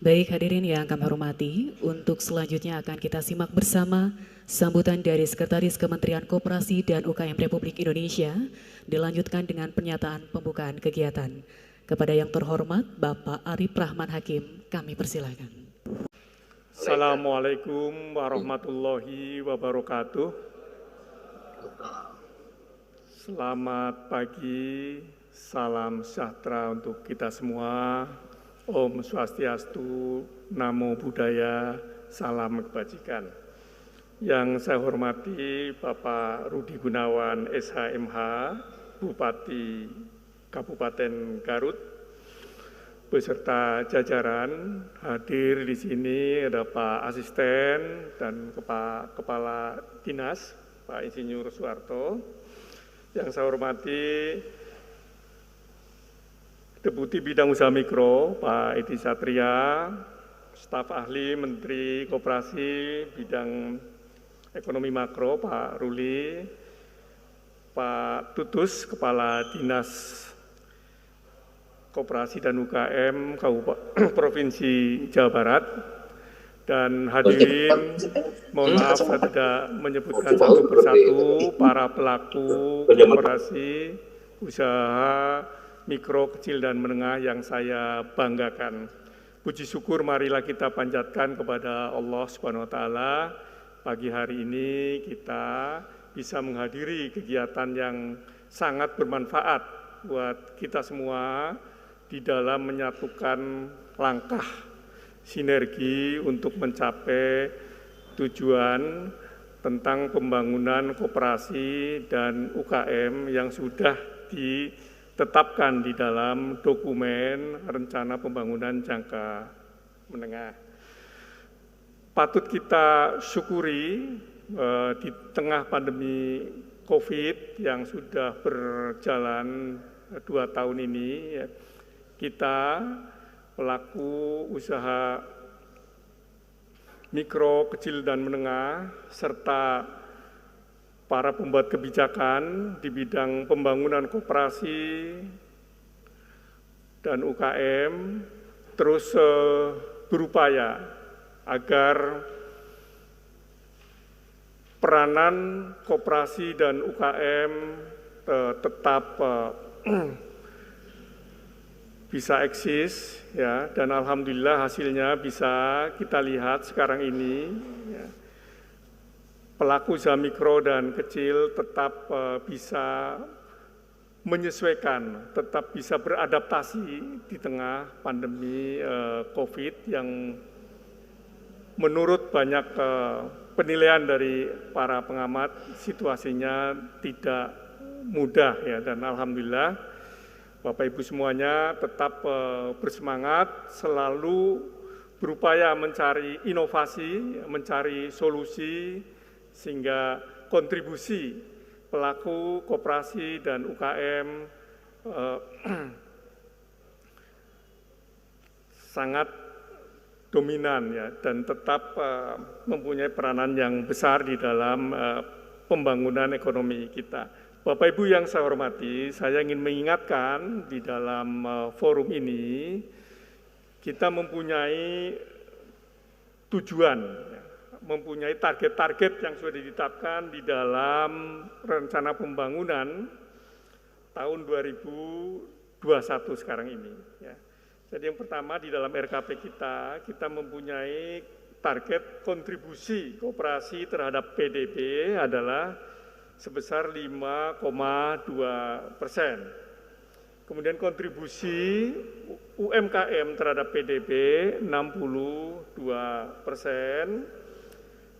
Baik hadirin yang kami hormati, untuk selanjutnya akan kita simak bersama sambutan dari Sekretaris Kementerian Koperasi dan UKM Republik Indonesia, dilanjutkan dengan pernyataan pembukaan kegiatan. Kepada yang terhormat Bapak Arif Rahman Hakim, kami persilakan. Assalamualaikum warahmatullahi wabarakatuh. Selamat pagi, salam sejahtera untuk kita semua. Om Swastiastu, Namo Buddhaya, salam kebajikan. Yang saya hormati Bapak Rudi Gunawan, SHMH, Bupati Kabupaten Garut, beserta jajaran. Hadir di sini ada Pak Asisten dan Kepala Dinas, Pak Insinyur Suharto. Yang saya hormati Deputi Bidang Usaha Mikro, Pak Edi Satria, staf ahli Menteri Koperasi Bidang Ekonomi Makro, Pak Ruli, Pak Tutus, Kepala Dinas Koperasi dan UKM Provinsi Jawa Barat, dan hadirin, mohon maaf saya tidak menyebutkan satu persatu para pelaku koperasi, usaha mikro, kecil, dan menengah yang saya banggakan. Puji syukur marilah kita panjatkan kepada Allah Subhanahu wa Ta'ala. Pagi hari ini kita bisa menghadiri kegiatan yang sangat bermanfaat buat kita semua di dalam menyatukan langkah sinergi untuk mencapai tujuan tentang pembangunan koperasi dan UKM yang sudah ditetapkan di dalam dokumen rencana pembangunan jangka menengah. Patut kita syukuri di tengah pandemi COVID yang sudah berjalan 2 tahun ini, kita pelaku usaha mikro, kecil, dan menengah, serta para pembuat kebijakan di bidang pembangunan koperasi dan UKM terus berupaya agar peranan koperasi dan UKM tetap bisa eksis, ya, dan alhamdulillah hasilnya bisa kita lihat sekarang ini. Ya. Pelaku usaha mikro dan kecil tetap bisa menyesuaikan, tetap bisa beradaptasi di tengah pandemi COVID yang menurut banyak penilaian dari para pengamat situasinya tidak mudah, ya, dan alhamdulillah Bapak Ibu semuanya tetap bersemangat, selalu berupaya mencari inovasi, mencari solusi, sehingga kontribusi pelaku koperasi dan UKM sangat dominan, ya, dan tetap mempunyai peranan yang besar di dalam pembangunan ekonomi kita. Bapak Ibu yang saya hormati, saya ingin mengingatkan di dalam forum ini kita mempunyai tujuan, ya, mempunyai target-target yang sudah ditetapkan di dalam rencana pembangunan tahun 2021 sekarang ini. Ya. Jadi yang pertama di dalam RKP kita mempunyai target kontribusi koperasi terhadap PDB adalah sebesar 5,2%. Kemudian kontribusi UMKM terhadap PDB 62%.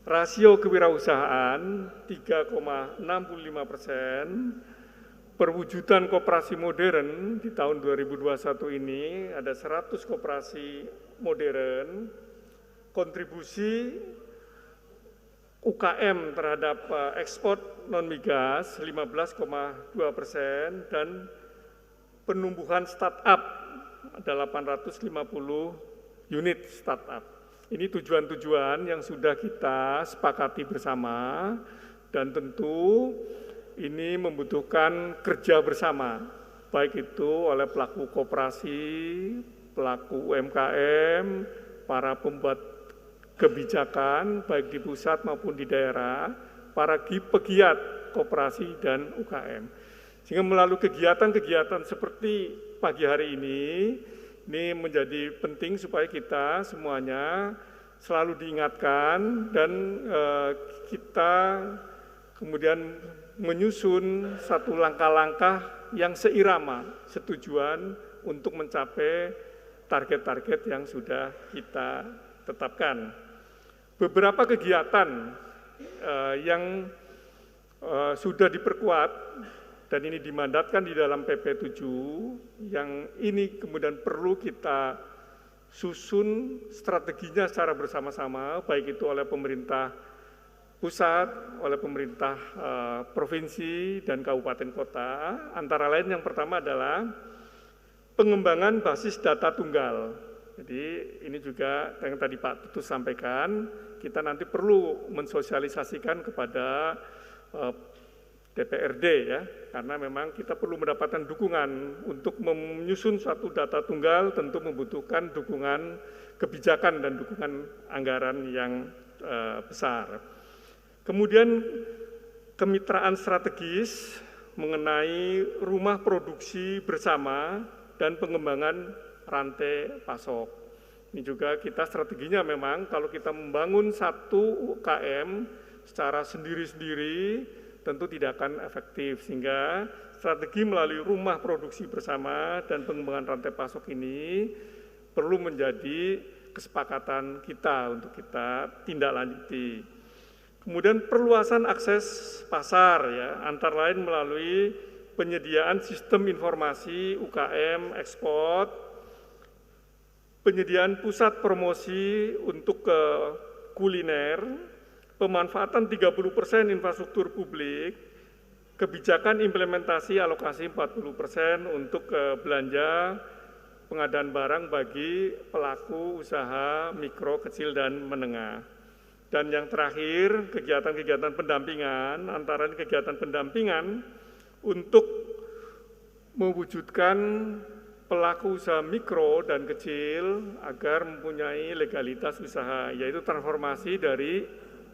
Rasio kewirausahaan 3,65%. Perwujudan koperasi modern di tahun 2021 ini ada 100 koperasi modern. Kontribusi UKM terhadap ekspor non-migas 15,2% dan penumbuhan startup ada 850 unit startup. Ini tujuan-tujuan yang sudah kita sepakati bersama dan tentu ini membutuhkan kerja bersama, baik itu oleh pelaku koperasi, pelaku UMKM, para pembuat kebijakan baik di pusat maupun di daerah, para pegiat koperasi dan UKM. Sehingga melalui kegiatan-kegiatan seperti pagi hari ini menjadi penting supaya kita semuanya selalu diingatkan dan kita kemudian menyusun satu langkah-langkah yang seirama, setujuan untuk mencapai target-target yang sudah kita tetapkan. Beberapa kegiatan yang sudah diperkuat dan ini dimandatkan di dalam PP 7 yang ini kemudian perlu kita susun strateginya secara bersama-sama, baik itu oleh pemerintah pusat, oleh pemerintah provinsi dan kabupaten kota. Antara lain yang pertama adalah pengembangan basis data tunggal. Jadi ini juga yang tadi Pak Tutus sampaikan, kita nanti perlu mensosialisasikan kepada DPRD ya, karena memang kita perlu mendapatkan dukungan untuk menyusun suatu data tunggal, tentu membutuhkan dukungan kebijakan dan dukungan anggaran yang besar. Kemudian kemitraan strategis mengenai rumah produksi bersama dan pengembangan rantai pasok. Ini juga kita strateginya memang kalau kita membangun satu UKM secara sendiri-sendiri tentu tidak akan efektif, sehingga strategi melalui rumah produksi bersama dan pengembangan rantai pasok ini perlu menjadi kesepakatan kita untuk kita tindak lanjuti. Kemudian perluasan akses pasar ya, antara lain melalui penyediaan sistem informasi UKM ekspor, penyediaan pusat promosi untuk kuliner, pemanfaatan 30% infrastruktur publik, kebijakan implementasi alokasi 40% untuk belanja pengadaan barang bagi pelaku usaha mikro, kecil, dan menengah. Dan yang terakhir, kegiatan-kegiatan pendampingan, antara kegiatan pendampingan untuk mewujudkan pelaku usaha mikro dan kecil agar mempunyai legalitas usaha, yaitu transformasi dari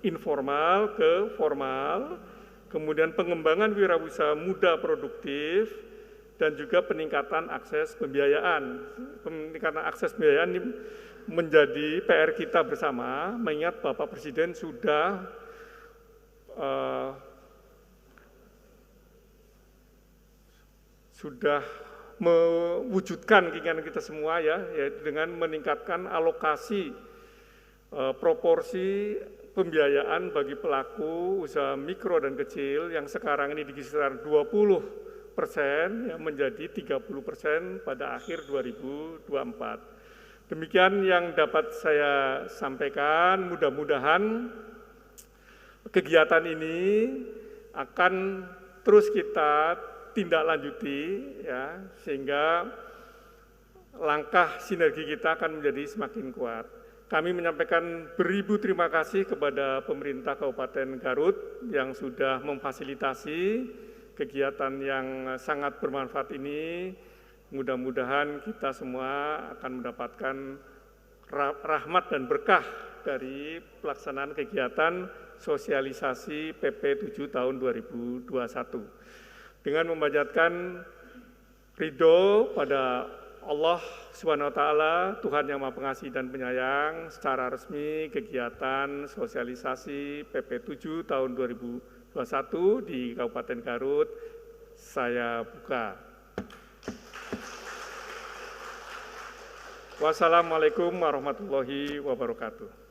informal ke formal, kemudian pengembangan wirausaha muda produktif, dan juga peningkatan akses pembiayaan. Peningkatan akses pembiayaan ini menjadi PR kita bersama, mengingat Bapak Presiden sudah mewujudkan keinginan kita semua ya, yaitu dengan meningkatkan alokasi proporsi pembiayaan bagi pelaku usaha mikro dan kecil yang sekarang ini di kisaran 20% yang menjadi 30% pada akhir 2024. Demikian yang dapat saya sampaikan, mudah-mudahan kegiatan ini akan terus kita tindak lanjuti ya, sehingga langkah sinergi kita akan menjadi semakin kuat. Kami menyampaikan beribu terima kasih kepada pemerintah Kabupaten Garut yang sudah memfasilitasi kegiatan yang sangat bermanfaat ini. Mudah-mudahan kita semua akan mendapatkan rahmat dan berkah dari pelaksanaan kegiatan sosialisasi PP 7 tahun 2021. Dengan memanjatkan ridho pada Allah Subhanahu wa taala, Tuhan yang Maha Pengasih dan Penyayang, secara resmi kegiatan sosialisasi PP 7 tahun 2021 di Kabupaten Garut saya buka. Wassalamualaikum warahmatullahi wabarakatuh.